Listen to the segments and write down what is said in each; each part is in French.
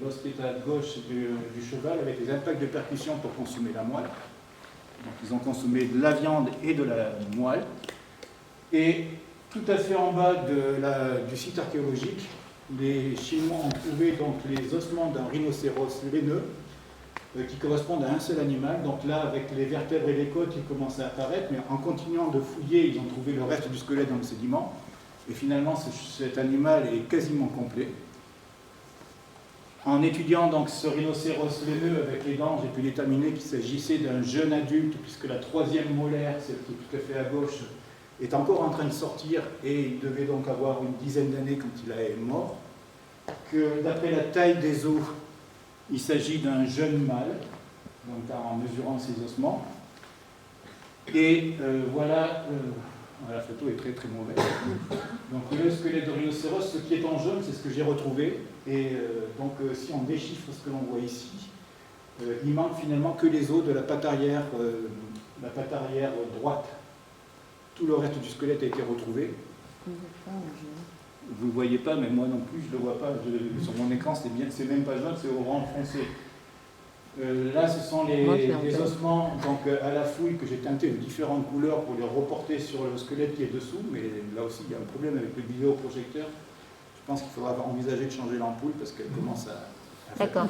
l'os pétale gauche du cheval avec des impacts de percussion pour consommer la moelle. Donc ils ont consommé de la viande et de la moelle. Et tout à fait en bas du site archéologique, les Chinois ont trouvé donc les ossements d'un rhinocéros laineux qui correspondent à un seul animal. Donc là, avec les vertèbres et les côtes, ils commencent à apparaître, mais en continuant de fouiller, ils ont trouvé le reste du squelette dans le sédiment. Et finalement, cet animal est quasiment complet. En étudiant donc ce rhinocéros laineux avec les dents, j'ai pu déterminer qu'il s'agissait d'un jeune adulte, puisque la troisième molaire, celle qui est tout à fait à gauche, est encore en train de sortir, et il devait donc avoir une dizaine d'années quand il est mort. Que d'après la taille des os, il s'agit d'un jeune mâle, donc en mesurant ses ossements. Et voilà, la photo est très très mauvaise. Donc le squelette de rhinocéros, ce qui est en jaune, c'est ce que j'ai retrouvé. Et donc si on déchiffre ce que l'on voit ici, il manque finalement que les os de la patte arrière droite. Tout le reste du squelette a été retrouvé. Vous ne le voyez pas, mais moi non plus, je ne le vois pas. Sur mon écran, c'est même pas jaune, c'est orange foncé. Là, ce sont les ossements donc, à la fouille que j'ai teinté de différentes couleurs pour les reporter sur le squelette qui est dessous. Mais là aussi, il y a un problème avec le vidéoprojecteur. Je pense qu'il faudra envisager de changer l'ampoule parce qu'elle commence à fatiguer. D'accord.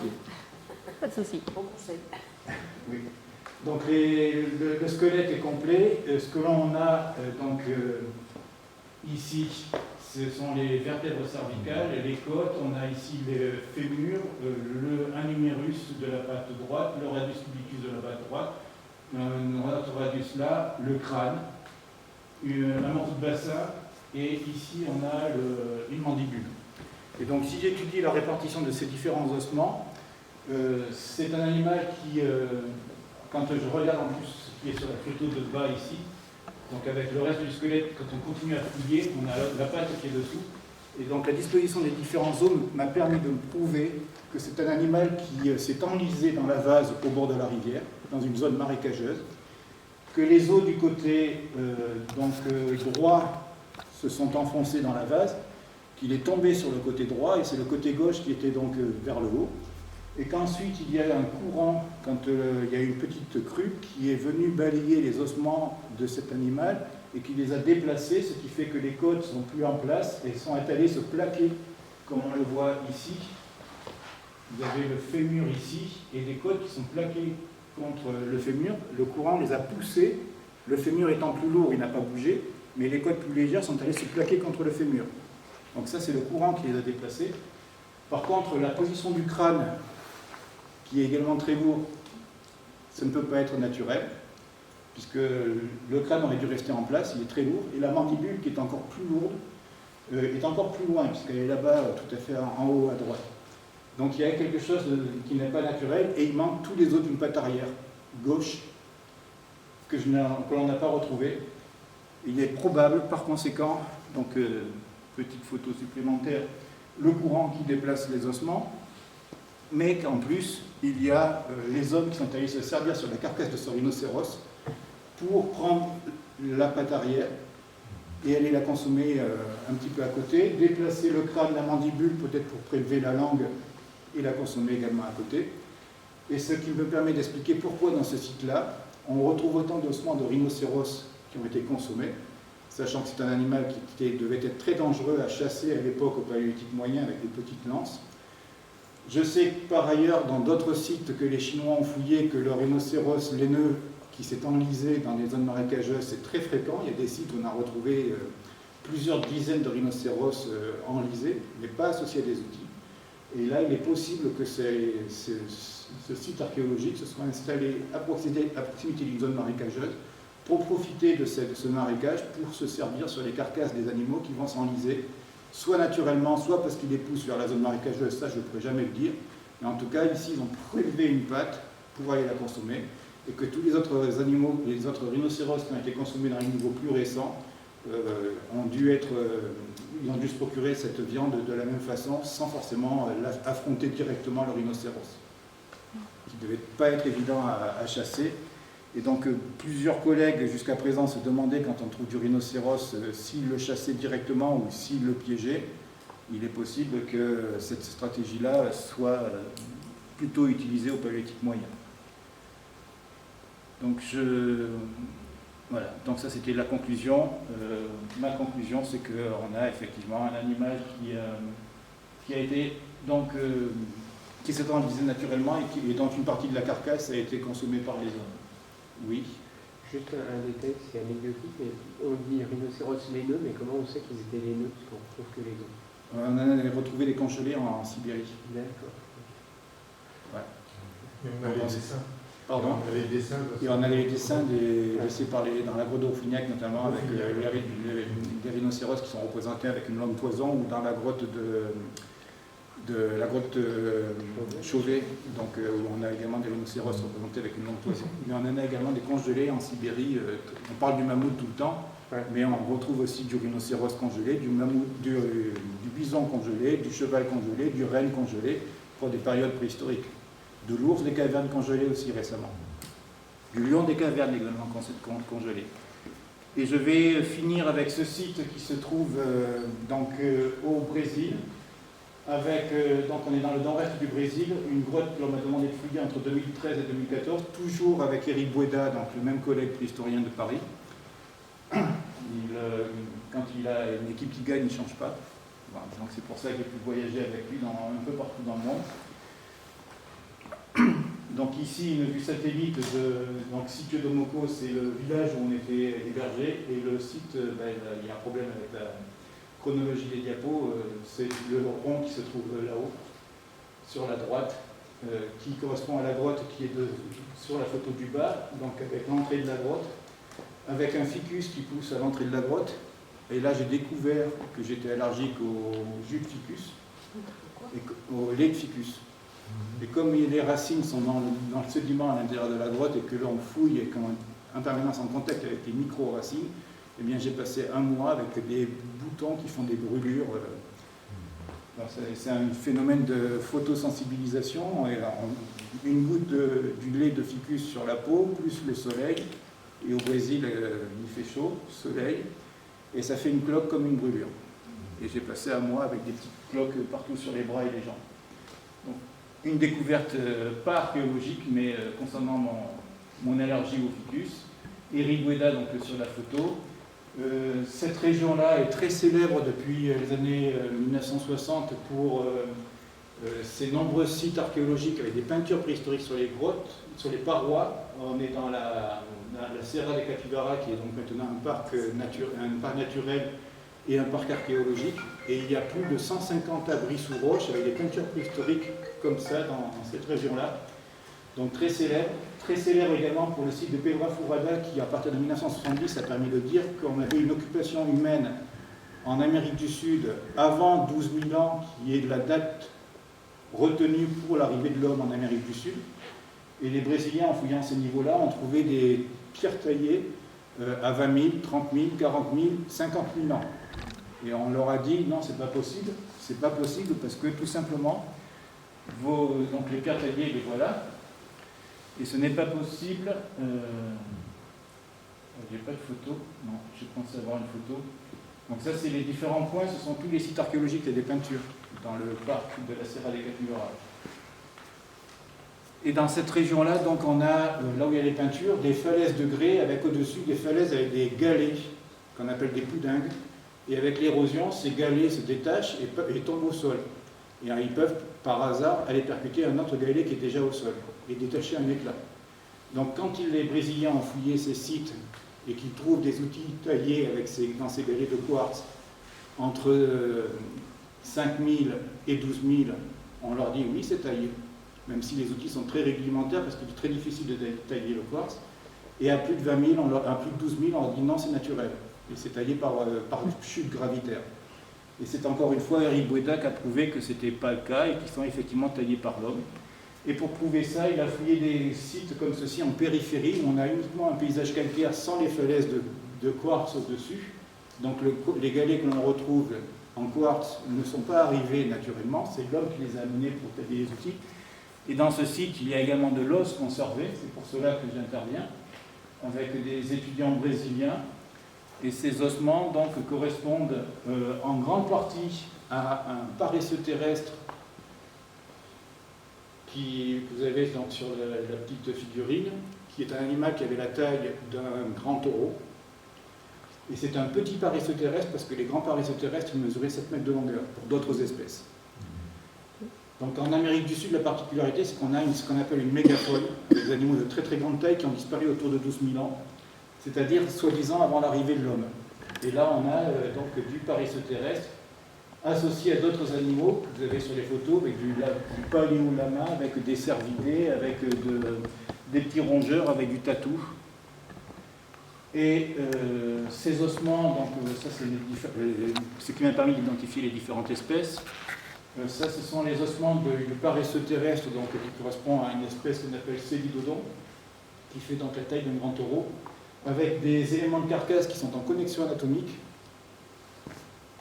Pas de souci. Bon conseil. Oui. Donc le squelette est complet. Ce que l'on a ici, ce sont les vertèbres cervicales, les côtes. On a ici les fémurs, un numérus de la patte droite, le radius cubitus de la patte droite, un autre radius là, le crâne, un morceau de bassin, et ici on a une mandibule. Et donc si j'étudie la répartition de ces différents ossements, c'est un animal qui, quand je regarde en plus ce qui est sur la photo de bas ici, donc avec le reste du squelette, quand on continue à fouiller, on a la patte qui est dessous. Et donc la disposition des différents os m'a permis de me prouver que c'est un animal qui s'est enlisé dans la vase au bord de la rivière, dans une zone marécageuse, que les os du côté droit se sont enfoncés dans la vase, qu'il est tombé sur le côté droit, et c'est le côté gauche qui était donc vers le haut. Et qu'ensuite il y a un courant, quand il y a une petite crue, qui est venue balayer les ossements de cet animal et qui les a déplacés, ce qui fait que les côtes ne sont plus en place et sont allées se plaquer, comme on le voit ici. Vous avez le fémur ici et des côtes qui sont plaquées contre le fémur. Le courant les a poussées, le fémur étant plus lourd, il n'a pas bougé, mais les côtes plus légères sont allées se plaquer contre le fémur. Donc ça, c'est le courant qui les a déplacés. Par contre, la position du crâne, qui est également très lourd, ça ne peut pas être naturel, puisque le crâne aurait dû rester en place, il est très lourd, et la mandibule, qui est encore plus lourde, est encore plus loin, puisqu'elle est là-bas, tout à fait en haut à droite. Donc il y a quelque chose qui n'est pas naturel, et il manque tous les os d'une patte arrière gauche, que l'on n'a pas retrouvé. Il est probable, par conséquent, donc petite photo supplémentaire, le courant qui déplace les ossements, mais qu'en plus, il y a les hommes qui sont allés se servir sur la carcasse de ce rhinocéros pour prendre la patte arrière et aller la consommer un petit peu à côté, déplacer le crâne, la mandibule, peut-être pour prélever la langue et la consommer également à côté. Et ce qui me permet d'expliquer pourquoi dans ce site-là, on retrouve autant d'ossements de rhinocéros qui ont été consommés, sachant que c'est un animal qui devait être très dangereux à chasser à l'époque au paléolithique moyen avec des petites lances. Je sais par ailleurs dans d'autres sites que les Chinois ont fouillé que le rhinocéros laineux qui s'est enlisé dans des zones marécageuses, c'est très fréquent. Il y a des sites où on a retrouvé plusieurs dizaines de rhinocéros enlisés, mais pas associés à des outils. Et là, il est possible que ce site archéologique se soit installé à proximité d'une zone marécageuse pour profiter de ce marécage pour se servir sur les carcasses des animaux qui vont s'enliser, soit naturellement, soit parce qu'ils les poussent vers la zone marécageuse, ça je ne pourrais jamais le dire, mais en tout cas ici ils ont prélevé une patte pour aller la consommer, et que tous les autres animaux, les autres rhinocéros qui ont été consommés dans les niveaux plus récents, ont dû se procurer cette viande de la même façon, sans forcément affronter directement le rhinocéros, qui ne devait pas être évident à chasser. Et donc plusieurs collègues jusqu'à présent se demandaient, quand on trouve du rhinocéros, s'ils le chassaient directement ou s'ils le piégeaient. il est possible que cette stratégie-là soit plutôt utilisée au paléolithique moyen. Donc voilà, donc ça c'était la conclusion. Ma conclusion, c'est qu'on a effectivement un animal qui a été donc qui s'est organisé naturellement et dont une partie de la carcasse a été consommée par les hommes. Oui. Juste un détail, c'est anecdotique, mais on dit rhinocéros laineux, mais comment on sait qu'ils étaient laineux, parce qu'on retrouve que les os? On a retrouvé des congelés en Sibérie. D'accord. Ouais. Et on a les dessins. Pardon. On a les dessins. Et on a les dessins laissés par dans la grotte d'Aufignac notamment, avec des rhinocéros qui sont représentés avec une longue toison, ou dans la grotte Chauvet, donc, où on a également des rhinocéros représentés avec une longue toison. Mais on en a également des congelés en Sibérie. On parle du mammouth tout le temps, mais on retrouve aussi du rhinocéros congelé, du bison congelé, du cheval congelé, du renne congelé, pour des périodes préhistoriques. De l'ours des cavernes congelées aussi récemment. Du lion des cavernes également congelé. Et je vais finir avec ce site qui se trouve au Brésil. Donc on est dans le nord-est du Brésil, une grotte que l'on m'a demandé de fouiller entre 2013 et 2014, toujours avec Eric Bueda, donc le même collègue préhistorien de Paris. Quand il a une équipe qui gagne, il ne change pas. Voilà, donc c'est pour ça que j'ai pu voyager avec lui un peu partout dans le monde. Donc ici, une vue satellite donc Sitio do Moco, c'est le village où on était hébergé, et le site, il y a un problème avec la chronologie des diapos, c'est le rond qui se trouve là-haut, sur la droite, qui correspond à la grotte qui est sur la photo du bas, donc avec l'entrée de la grotte, avec un ficus qui pousse à l'entrée de la grotte. Et là, j'ai découvert que j'étais allergique au jus de ficus, au lait de ficus. Et comme les racines sont dans le sédiment à l'intérieur de la grotte et que l'on fouille et qu'on est en permanence en contact avec les micro-racines, eh bien j'ai passé un mois avec des boutons qui font des brûlures. C'est un phénomène de photosensibilisation. Une goutte du lait de ficus sur la peau, plus le soleil. Et au Brésil, il fait chaud, soleil, et ça fait une cloque comme une brûlure. Et j'ai passé un mois avec des petites cloques partout sur les bras et les jambes. Donc, une découverte pas archéologique, mais concernant mon allergie au ficus. Eric Bueda, donc sur la photo. Cette région-là est très célèbre depuis les années 1960 pour ces nombreux sites archéologiques avec des peintures préhistoriques sur les grottes, sur les parois. On est dans la Serra de Capivara, qui est donc maintenant un parc naturel et un parc archéologique. Et il y a plus de 150 abris sous roche avec des peintures préhistoriques comme ça dans cette région-là. Donc très célèbre également pour le site de Pedra Furada, qui à partir de 1970 a permis de dire qu'on avait une occupation humaine en Amérique du Sud avant 12 000 ans, qui est de la date retenue pour l'arrivée de l'homme en Amérique du Sud. Et les Brésiliens, en fouillant ces niveaux-là, ont trouvé des pierres taillées à 20 000, 30 000, 40 000, 50 000 ans. Et on leur a dit non, c'est pas possible. C'est pas possible parce que tout simplement, donc les pierres taillées, les voilà. Et ce n'est pas possible. J'ai pas de photo. Non, je pense avoir une photo. Donc ça, c'est les différents points. Ce sont tous les sites archéologiques et des peintures dans le parc de la Serra de Capivara. Et dans cette région-là, donc on a, là où il y a les peintures, des falaises de grès avec au-dessus des falaises avec des galets qu'on appelle des poudingues. Et avec l'érosion, ces galets se détachent et tombent au sol. Et ils peuvent, par hasard, aller percuter un autre galet qui est déjà au sol et détacher un éclat. Donc quand les Brésiliens ont fouillé ces sites et qu'ils trouvent des outils taillés dans ces galets de quartz entre 5 000 et 12 000, on leur dit oui, c'est taillé. Même si les outils sont très rudimentaires parce qu'il est très difficile de tailler le quartz. Et à plus de 20 000, à plus de 12 000, on leur dit non, c'est naturel. Et c'est taillé par chute gravitaire. Et c'est encore une fois Eric Bueda qui a prouvé que ce n'était pas le cas et qu'ils sont effectivement taillés par l'homme. Et pour prouver ça, il a fouillé des sites comme ceci en périphérie, où on a uniquement un paysage calcaire sans les falaises de quartz au-dessus. Donc les galets que l'on retrouve en quartz ne sont pas arrivés naturellement, c'est l'homme qui les a amenés pour tailler les outils. Et dans ce site, il y a également de l'os conservé, c'est pour cela que j'interviens, avec des étudiants brésiliens. Et ces ossements donc, correspondent en grande partie à un paresseux terrestre que vous avez donc sur la petite figurine, qui est un animal qui avait la taille d'un grand taureau. Et c'est un petit paresseux terrestre parce que les grands paresseux terrestres ils mesuraient 7 mètres de longueur pour d'autres espèces. Donc en Amérique du Sud, la particularité, c'est qu'on a ce qu'on appelle une mégafaune, des animaux de très très grande taille qui ont disparu autour de 12 000 ans, c'est-à-dire soi-disant avant l'arrivée de l'homme. Et là, on a donc du paresseux terrestre associé à d'autres animaux que vous avez sur les photos, avec du paléolama, avec des cervidés, avec des petits rongeurs, avec du tatou. Et ces ossements, donc ça c'est ce qui m'a permis d'identifier les différentes espèces. Ça, ce sont les ossements du paresseux terrestre, donc, qui correspond à une espèce qu'on appelle Célidodon, qui fait donc la taille d'un grand taureau, avec des éléments de carcasse qui sont en connexion anatomique.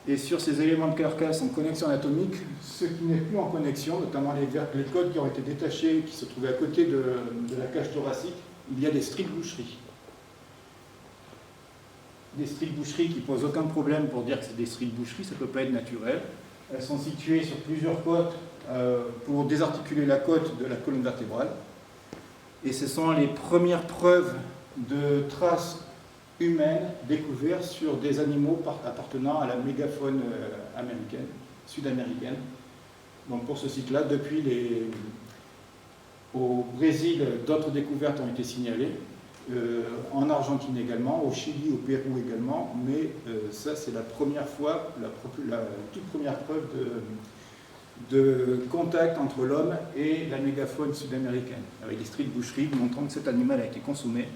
Et sur ces éléments de carcasse en connexion anatomique, ce qui n'est plus en connexion, notamment les côtes qui ont été détachées, qui se trouvaient à côté de la cage thoracique, il y a des stries de boucherie. Des stries de boucherie qui ne posent aucun problème pour dire que c'est des stries de boucherie, ça ne peut pas être naturel. Elles sont situées sur plusieurs côtes pour désarticuler la côte de la colonne vertébrale. Et ce sont les premières preuves de traces humaines découvertes sur des animaux appartenant à la mégafaune américaine, sud-américaine. Donc pour ce site-là, depuis au Brésil, d'autres découvertes ont été signalées. En Argentine également, au Chili, au Pérou également, mais ça c'est la première fois, la toute première preuve de contact entre l'homme et la mégafaune sud-américaine, avec des stries de boucherie montrant que cet animal a été consommé.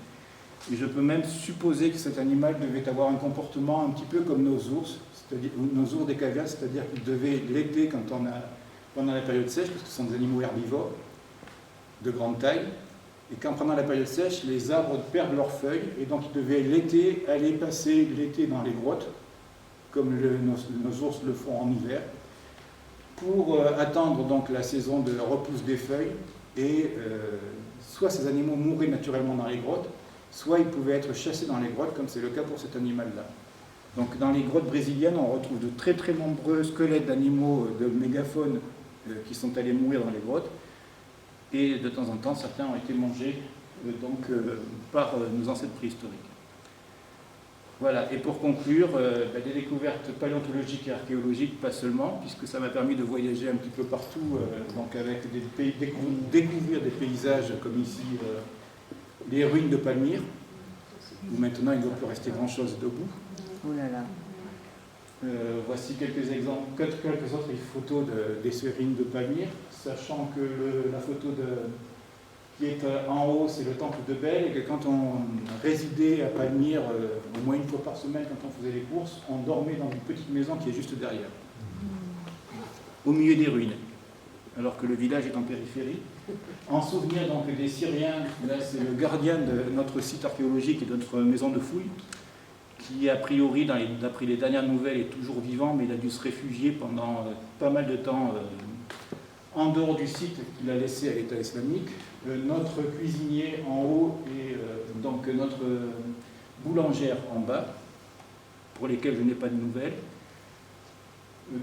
Et je peux même supposer que cet animal devait avoir un comportement un petit peu comme nos ours, c'est-à-dire nos ours des cavernes, c'est-à-dire qu'ils devaient l'été pendant la période sèche, parce que ce sont des animaux herbivores de grande taille. Et quand pendant la période sèche, les arbres perdent leurs feuilles, et donc ils devaient l'été aller passer l'été dans les grottes, comme nos ours le font en hiver, pour attendre donc la saison de repousse des feuilles, et soit ces animaux mouraient naturellement dans les grottes, soit ils pouvaient être chassés dans les grottes, comme c'est le cas pour cet animal-là. Donc dans les grottes brésiliennes, on retrouve de très très nombreux squelettes d'animaux de mégafaune qui sont allés mourir dans les grottes. Et de temps en temps, certains ont été mangés par nos ancêtres préhistoriques. Voilà, et pour conclure, des découvertes paléontologiques et archéologiques, pas seulement, puisque ça m'a permis de voyager un petit peu partout, avec découvrir des paysages comme ici, les ruines de Palmyre, où maintenant il ne doit plus rester grand-chose debout. Oh là là. Voici quelques exemples, quelques autres photos des ruines de Palmyre, sachant que la photo qui est en haut, c'est le temple de Bel, et que quand on résidait à Palmyre, au moins une fois par semaine, quand on faisait les courses, on dormait dans une petite maison qui est juste derrière, au milieu des ruines, alors que le village est en périphérie. En souvenir donc des Syriens, là c'est le gardien de notre site archéologique et de notre maison de fouilles, qui a priori, d'après les dernières nouvelles, est toujours vivant, mais il a dû se réfugier pendant pas mal de temps en dehors du site qu'il a laissé à l'État islamique. Notre cuisinier en haut et donc notre boulangère en bas, pour lesquels je n'ai pas de nouvelles.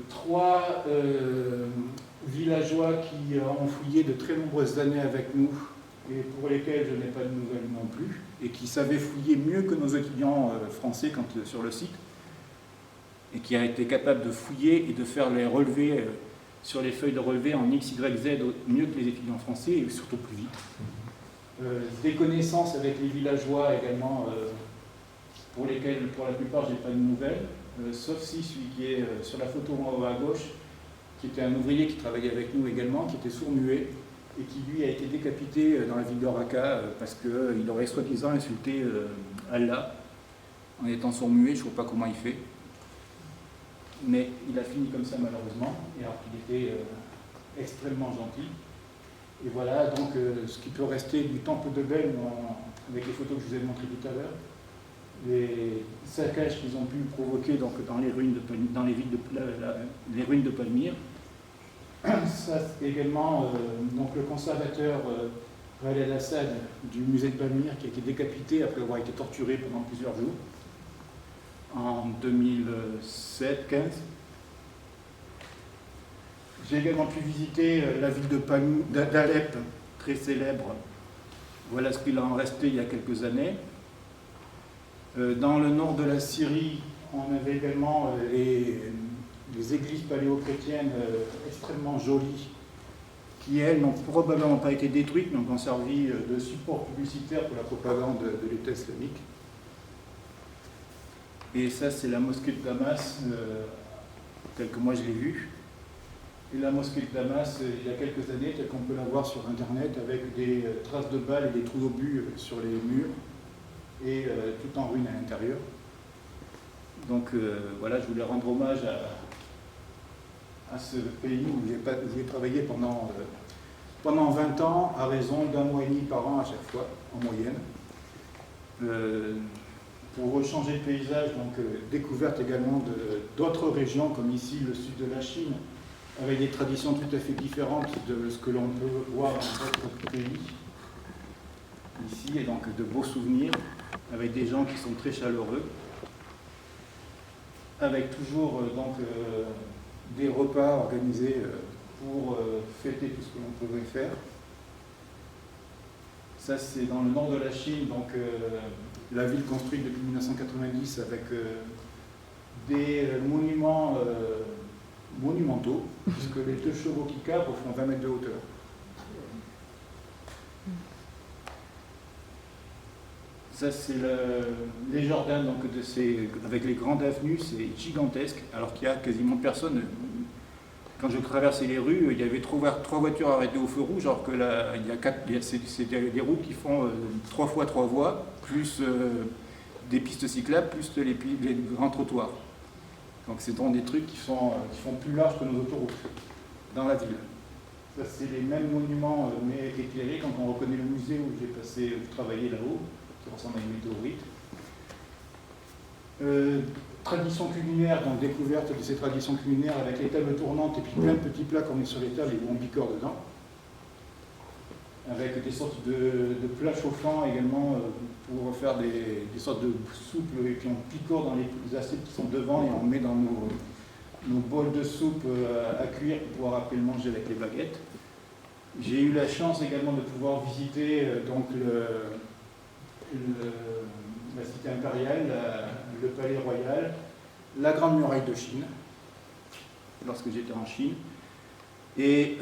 3 villageois qui ont fouillé de très nombreuses années avec nous et pour lesquels je n'ai pas de nouvelles non plus, et qui savaient fouiller mieux que nos étudiants français sur le site, et qui a été capable de fouiller et de faire les relevés sur les feuilles de relevé en X, Y, Z mieux que les étudiants français, et surtout plus vite. Des connaissances avec les villageois également, pour lesquels, pour la plupart, je n'ai pas de nouvelles, sauf si celui qui est sur la photo en haut à gauche, qui était un ouvrier qui travaillait avec nous également, qui était sourd-muet, et qui lui a été décapité dans la ville de Raqqa parce qu'il aurait soi-disant insulté Allah en étant sourd-muet. Je ne vois pas comment il fait, mais il a fini comme ça malheureusement, et alors qu'il était extrêmement gentil. Et voilà donc ce qui peut rester du temple de Bel avec les photos que je vous ai montrées tout à l'heure, les saccages qu'ils ont pu provoquer donc, dans les ruines les ruines de Palmyre. Ça, c'est également donc, le conservateur Khaled Assad du musée de Palmyre qui a été décapité après avoir été torturé pendant plusieurs jours en 2007-15. J'ai également pu visiter la ville d'Alep, très célèbre. Voilà ce qu'il en restait il y a quelques années. Dans le nord de la Syrie, on avait également les églises paléo-chrétiennes extrêmement jolies, qui, elles, n'ont probablement pas été détruites, mais ont servi de support publicitaire pour la propagande de l'État islamique. Et ça, c'est la mosquée de Damas, telle que moi je l'ai vue. Et la mosquée de Damas, il y a quelques années, telle qu'on peut la voir sur Internet, avec des traces de balles et des trous d'obus sur les murs, et tout en ruine à l'intérieur. Donc voilà, je voulais rendre hommage à ce pays où j'ai travaillé pendant 20 ans, à raison d'1 mois et demi par an à chaque fois, en moyenne. Pour changer de paysage, donc découverte également d'autres régions, comme ici le sud de la Chine, avec des traditions tout à fait différentes de ce que l'on peut voir dans d'autres pays. Ici, et donc de beaux souvenirs, avec des gens qui sont très chaleureux, avec toujours des repas organisés pour fêter tout ce que l'on pouvait faire. Ça, c'est dans le nord de la Chine, donc la ville construite depuis 1990 avec des monuments monumentaux, puisque les 2 chevaux qui cabrent font 20 mètres de hauteur. Ça, c'est les jardins donc, avec les grandes avenues, c'est gigantesque, alors qu'il n'y a quasiment personne. Quand je traversais les rues, il y avait 3 voitures arrêtées au feu rouge, alors que là, c'est des routes qui font 3 fois 3 voies, plus des pistes cyclables, plus les grands trottoirs. Donc c'est donc des trucs qui font plus large que nos autoroutes dans la ville. Ça, c'est les mêmes monuments, mais éclairés, quand on reconnaît le musée où j'ai travaillé là-haut, qui ressemble à une météorite. Tradition culinaire, donc découverte de ces traditions culinaires avec les tables tournantes et puis plein de petits plats qu'on met sur les tables et où on picore dedans. Avec des sortes de plats chauffants également pour faire des sortes de soupes et puis on picore dans les assiettes qui sont devant et on met dans nos bols de soupe à cuire pour pouvoir après le manger avec les baguettes. J'ai eu la chance également de pouvoir visiter donc la cité impériale, le palais royal, la grande muraille de Chine, lorsque j'étais en Chine. Et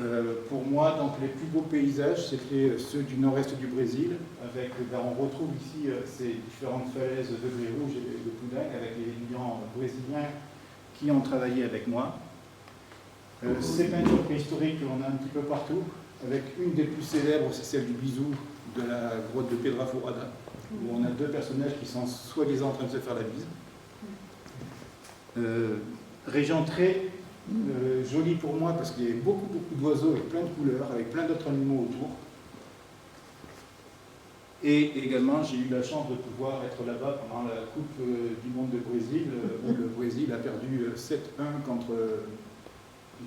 pour moi, donc, les plus beaux paysages, c'était ceux du nord-est du Brésil, on retrouve ici ces différentes falaises de grès rouge et de Pudac, avec les étudiants brésiliens qui ont travaillé avec moi. Ces peintures préhistoriques que l'on a un petit peu partout, avec une des plus célèbres, c'est celle du bisou de la grotte de Pedra Fourada, où on a 2 personnages qui sont soi-disant en train de se faire la bise. Région très jolie pour moi parce qu'il y a beaucoup d'oiseaux avec plein de couleurs, avec plein d'autres animaux autour. Et également, j'ai eu la chance de pouvoir être là-bas pendant la Coupe du Monde de Brésil, où le Brésil a perdu 7-1 contre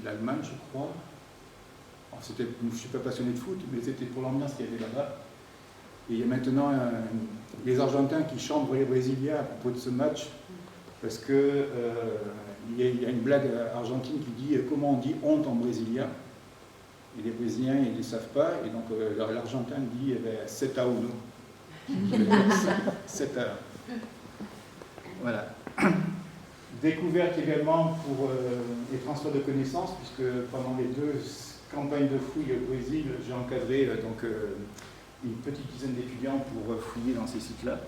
l'Allemagne, je crois. Je ne suis pas passionné de foot, mais c'était pour l'ambiance qu'il y avait là-bas. Et il y a maintenant les Argentins qui chantent pour les Brésiliens à propos de ce match, parce que il y a une blague argentine qui dit comment on dit honte en brésilien. Et les Brésiliens, ils ne le savent pas, et donc l'Argentin dit 7 à 1. 7 à 1. Voilà. Découverte également pour les transferts de connaissances, puisque pendant les 2 campagnes de fouilles au Brésil, j'ai encadré une petite dizaine d'étudiants pour fouiller dans ces sites-là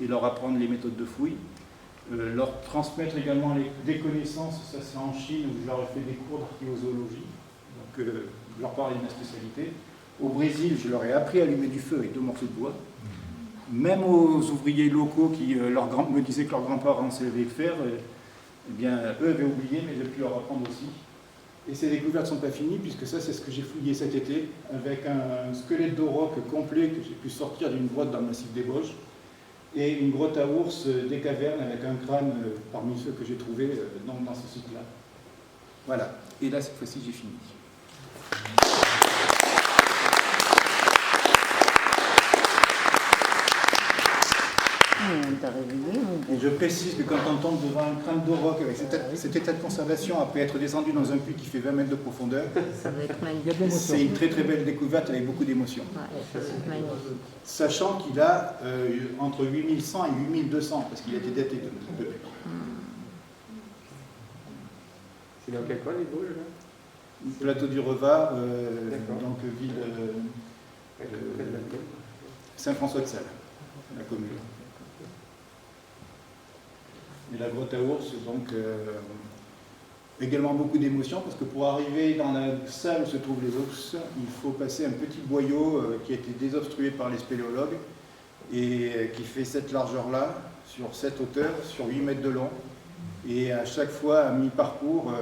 et leur apprendre les méthodes de fouille. Leur transmettre également des connaissances, ça c'est en Chine où je leur ai fait des cours d'archéozoologie, donc je leur parlais de ma spécialité. Au Brésil, je leur ai appris à allumer du feu avec 2 morceaux de bois. Même aux ouvriers locaux qui me disaient que leurs grands-parents savaient le faire, eh bien, eux avaient oublié, mais j'ai pu leur apprendre aussi. Et ces découvertes ne sont pas finies, puisque ça, c'est ce que j'ai fouillé cet été, avec un squelette d'auroch complet que j'ai pu sortir d'une grotte dans le massif des Vosges, et une grotte à ours des cavernes avec un crâne parmi ceux que j'ai trouvés dans ce site-là. Voilà. Et là, cette fois-ci, j'ai fini. On t'a réveillé, mon je précise que quand on tombe devant un crâne d'auroch avec cet état de conservation après être descendu dans un puits qui fait 20 mètres de profondeur, Ça va être Il y a magnifique. de l'émotion. c'est une très très belle découverte avec beaucoup d'émotion. Ouais, ça va être magnifique. Sachant qu'il a entre 8100 et 8200, parce qu'il a été daté depuis. C'est dans quel coin les Vosges là? Plateau du Revard, D'accord. donc ville Près de la Plaine. Saint-François-de-Sales, la commune. Et la grotte à ours, donc également beaucoup d'émotions, parce que pour arriver dans la salle où se trouvent les ours, il faut passer un petit boyau qui a été désobstrué par les spéléologues et qui fait cette largeur-là, sur cette hauteur, sur 8 mètres de long. Et à chaque fois, à mi-parcours,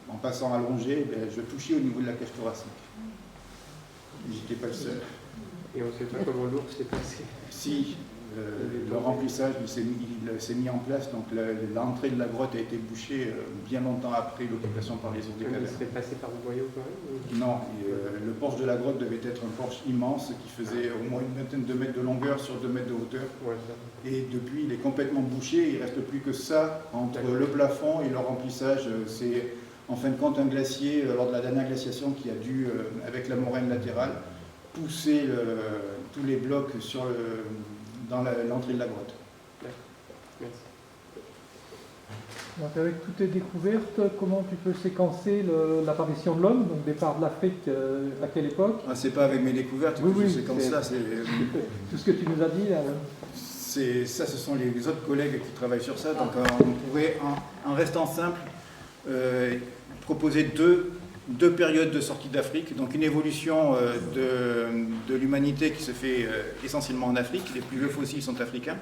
en passant allongé, je touchais au niveau de la cage thoracique. J'étais pas le seul. Et on ne sait pas comment l'ours s'est passé. Si, le remplissage il s'est mis en place, donc l'entrée de la grotte a été bouchée bien longtemps après l'occupation par les ours des Il cavernes. serait passé par le boyau quand même? Non, le porche de la grotte devait être un porche immense qui faisait au moins une vingtaine de mètres de longueur sur 2 mètres de hauteur. Ouais, ça. Et depuis, il est complètement bouché, il ne reste plus que ça entre le plafond et le remplissage. C'est en fin de compte un glacier, lors de la dernière glaciation, qui a dû, avec la moraine latérale, pousser tous les blocs dans l'entrée de la grotte. Merci. Donc avec toutes tes découvertes, comment tu peux séquencer l'apparition de l'homme, donc départ de l'Afrique, à quelle époque? Ah, c'est pas avec mes découvertes Oui, que oui, je sais comme c'est- ça. Tout ce que tu nous as dit là. Ça, ce sont les autres collègues qui travaillent sur ça. Donc, on pourrait, en restant simple, proposer deux périodes de sortie d'Afrique. Donc, une évolution de l'humanité qui se fait essentiellement en Afrique. Les plus vieux fossiles sont africains,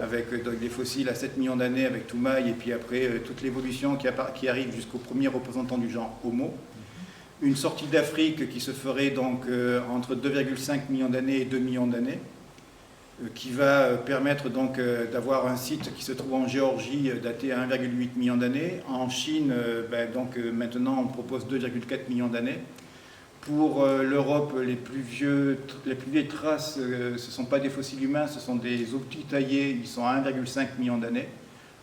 avec donc, des fossiles à 7 millions d'années avec Toumaï, et puis après toute l'évolution qui arrive jusqu'au premier représentant du genre Homo. Une sortie d'Afrique qui se ferait donc entre 2,5 millions d'années et 2 millions d'années, qui va permettre donc d'avoir un site qui se trouve en Géorgie daté à 1,8 million d'années. En Chine, maintenant on propose 2,4 millions d'années. Pour l'Europe, les plus vieilles traces, ce ne sont pas des fossiles humains, ce sont des os petits taillés, ils sont à 1,5 million d'années.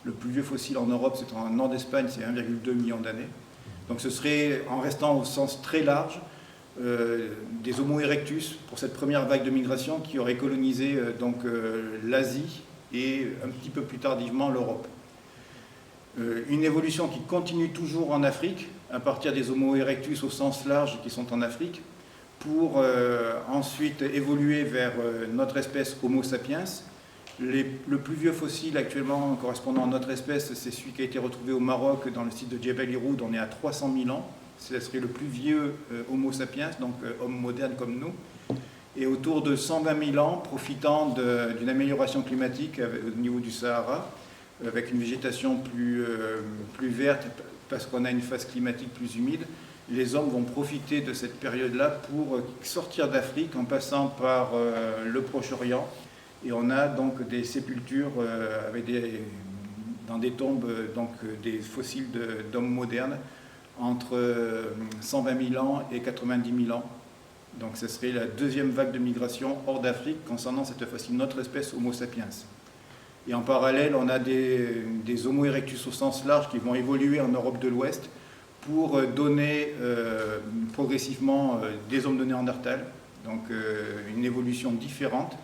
Le plus vieux fossile en Europe, c'est en nord d'Espagne, c'est 1,2 million d'années. Donc ce serait, en restant au sens très large, des Homo erectus pour cette première vague de migration qui aurait colonisé l'Asie et un petit peu plus tardivement l'Europe. Une évolution qui continue toujours en Afrique, à partir des Homo erectus au sens large qui sont en Afrique, pour ensuite évoluer vers notre espèce Homo sapiens. Le plus vieux fossile actuellement correspondant à notre espèce, c'est celui qui a été retrouvé au Maroc dans le site de Djebel Irhoud, on est à 300 000 ans. Ce serait le plus vieux Homo sapiens, donc homme moderne comme nous. Et autour de 120 000 ans, profitant d'une amélioration climatique au niveau du Sahara, avec une végétation plus verte, parce qu'on a une phase climatique plus humide, les hommes vont profiter de cette période-là pour sortir d'Afrique en passant par le Proche-Orient. Et on a donc des sépultures dans des tombes, des fossiles d'hommes modernes, entre 120 000 ans et 90 000 ans. Donc ce serait la deuxième vague de migration hors d'Afrique concernant cette fois-ci notre espèce Homo sapiens. Et en parallèle, on a des Homo erectus au sens large qui vont évoluer en Europe de l'Ouest pour donner progressivement des hommes de Néandertal, donc une évolution différente,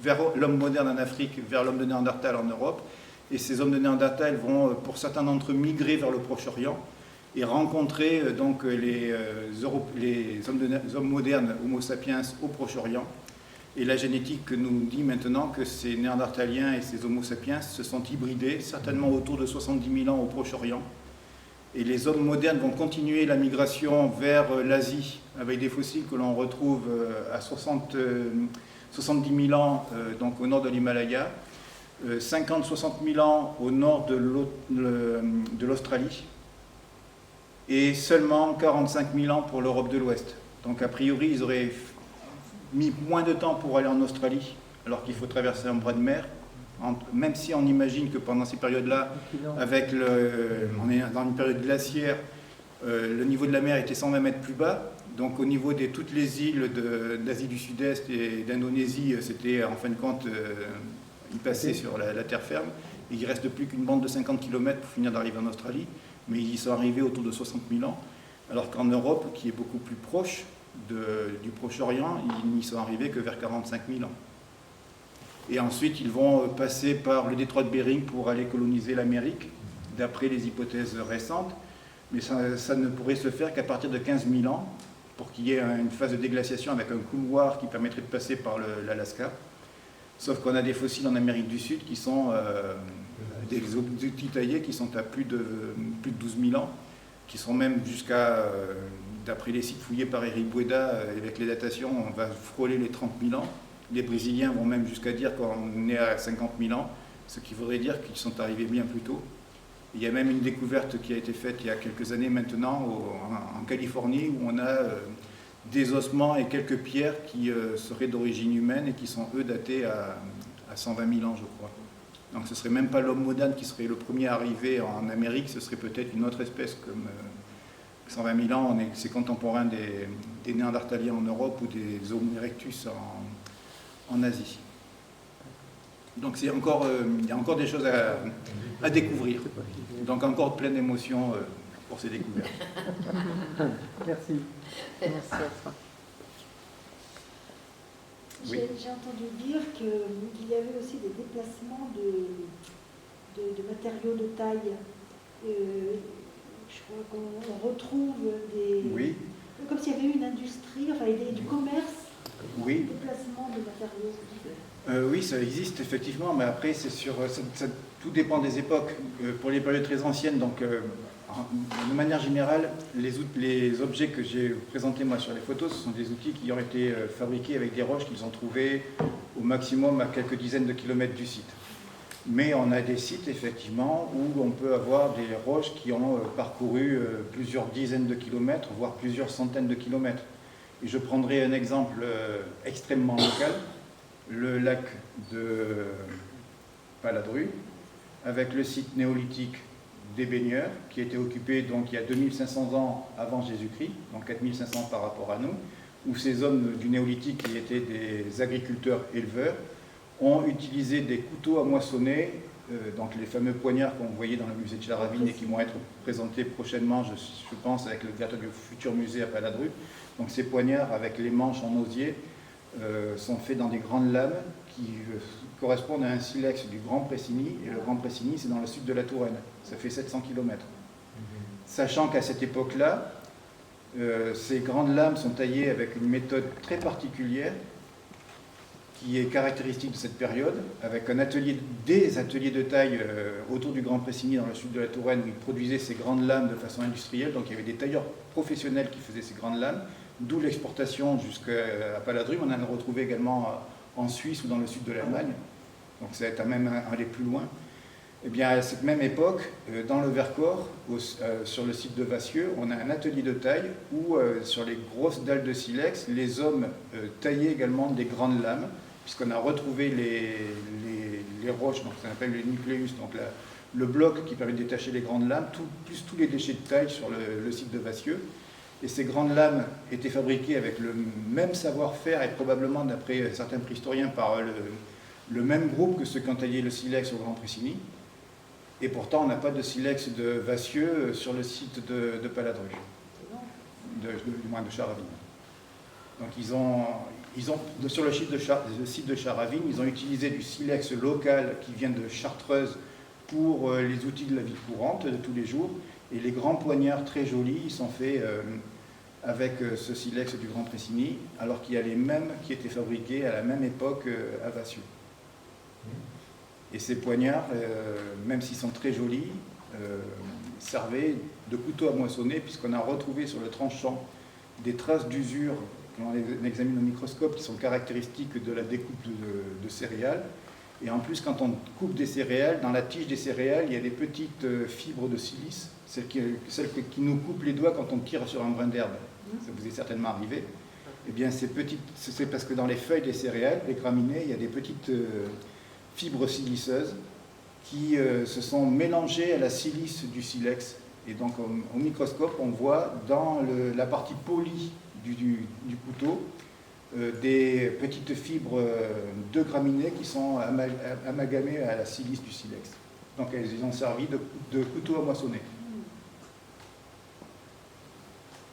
vers l'homme moderne en Afrique, vers l'homme de Néandertal en Europe. Et ces hommes de Néandertal vont, pour certains d'entre eux, migrer vers le Proche-Orient et rencontrer les hommes modernes Homo sapiens au Proche-Orient. Et la génétique nous dit maintenant que ces Néandertaliens et ces Homo sapiens se sont hybridés, certainement autour de 70 000 ans au Proche-Orient. Et les hommes modernes vont continuer la migration vers l'Asie, avec des fossiles que l'on retrouve à 70 000 ans donc au nord de l'Himalaya, 50-60 000 ans au nord de l'Australie, et seulement 45 000 ans pour l'Europe de l'Ouest. Donc a priori, ils auraient mis moins de temps pour aller en Australie, alors qu'il faut traverser un bras de mer, même si on imagine que pendant ces périodes-là, on est dans une période glaciaire, le niveau de la mer était 120 mètres plus bas, donc au niveau de toutes les îles d'Asie du Sud-Est et d'Indonésie, c'était en fin de compte y passer sur la terre ferme. Et il ne reste plus qu'une bande de 50 km pour finir d'arriver en Australie, mais ils y sont arrivés autour de 60 000 ans, alors qu'en Europe, qui est beaucoup plus proche du Proche-Orient, ils n'y sont arrivés que vers 45 000 ans. Et ensuite, ils vont passer par le détroit de Bering pour aller coloniser l'Amérique, d'après les hypothèses récentes, mais ça ne pourrait se faire qu'à partir de 15 000 ans, pour qu'il y ait une phase de déglaciation avec un couloir qui permettrait de passer par l'Alaska. Sauf qu'on a des fossiles en Amérique du Sud qui sont des outils taillés qui sont à plus de 12 000 ans, qui sont même jusqu'à, d'après les sites fouillés par Eric Bueda, avec les datations, on va frôler les 30 000 ans. Les Brésiliens vont même jusqu'à dire qu'on est à 50 000 ans, ce qui voudrait dire qu'ils sont arrivés bien plus tôt. Il y a même une découverte qui a été faite il y a quelques années maintenant en Californie, où on a des ossements et quelques pierres qui seraient d'origine humaine et qui sont, eux, datés à 120 000 ans, je crois. Donc ce ne serait même pas l'homme moderne qui serait le premier à arriver en Amérique, ce serait peut-être une autre espèce comme 120 000 ans, c'est contemporain des Néandertaliens en Europe ou des Homo erectus en Asie. Donc il y a encore des choses à découvrir. Donc encore plein d'émotions pour ces découvertes. Merci. Merci à toi. Oui. J'ai entendu dire qu'il y avait aussi des déplacements de matériaux de taille. Je crois qu'on retrouve des... Oui. Comme s'il y avait eu une industrie, enfin du commerce, Oui. des déplacements de matériaux. Oui, ça existe effectivement, mais après, tout dépend des époques. Pour les périodes très anciennes, donc, de manière générale, les objets que j'ai présentés moi sur les photos, ce sont des outils qui ont été fabriqués avec des roches qu'ils ont trouvées au maximum à quelques dizaines de kilomètres du site. Mais on a des sites, effectivement, où on peut avoir des roches qui ont parcouru plusieurs dizaines de kilomètres, voire plusieurs centaines de kilomètres. Et je prendrai un exemple extrêmement local, le lac de Paladru, avec le site néolithique des Baigneurs, qui a été occupé donc il y a 2500 ans avant Jésus-Christ, donc 4500 par rapport à nous, où ces hommes du néolithique, qui étaient des agriculteurs-éleveurs, ont utilisé des couteaux à moissonner, donc les fameux poignards qu'on voyait dans le musée de Charavine et qui vont être présentés prochainement, je pense, avec l'ouverture du futur musée à Paladru. Donc ces poignards avec les manches en osier sont faits dans des grandes lames qui correspondent à un silex du Grand Pressigny, et le Grand Pressigny c'est dans le sud de la Touraine, ça fait 700 km. Sachant qu'à cette époque-là, ces grandes lames sont taillées avec une méthode très particulière qui est caractéristique de cette période, avec des ateliers de taille autour du Grand Pressigny dans le sud de la Touraine où ils produisaient ces grandes lames de façon industrielle, donc il y avait des tailleurs professionnels qui faisaient ces grandes lames, d'où l'exportation jusqu'à Paladru. On en a retrouvé également en Suisse ou dans le sud de l'Allemagne, donc ça va même aller plus loin. Et bien à cette même époque, dans le Vercors, sur le site de Vassieux, on a un atelier de taille où sur les grosses dalles de silex, les hommes taillaient également des grandes lames, puisqu'on a retrouvé les roches, donc ça s'appelle le nucléus, donc le bloc qui permet de détacher les grandes lames, plus tous les déchets de taille sur le site de Vassieux. Et ces grandes lames étaient fabriquées avec le même savoir-faire et probablement, d'après certains préhistoriens, par le même groupe que ceux qui ont taillé le silex au Grand Pressigny. Et pourtant, on n'a pas de silex de Vassieux sur le site de Paladru, du moins de Charavine. Donc sur le site de Charavine, ils ont utilisé du silex local qui vient de Chartreuse pour les outils de la vie courante de tous les jours. Et les grands poignards très jolis, ils sont faits avec ce silex du Grand Pressigny, alors qu'il y a les mêmes qui étaient fabriqués à la même époque à Vassieux. Et ces poignards, même s'ils sont très jolis, servaient de couteau à moissonner, puisqu'on a retrouvé sur le tranchant des traces d'usure qu'on examine au microscope, qui sont caractéristiques de la découpe de céréales. Et en plus, quand on coupe des céréales, dans la tige des céréales, il y a des petites fibres de silice, celles qui nous coupent les doigts quand on tire sur un brin d'herbe. Ça vous est certainement arrivé. Eh bien, c'est parce que dans les feuilles des céréales, les graminées, il y a des petites fibres siliceuses qui se sont mélangées à la silice du silex. Et donc, au microscope, on voit dans la partie polie du couteau des petites fibres de graminées qui sont amalgamées à la silice du silex. Donc elles ont servi de couteau à moissonner.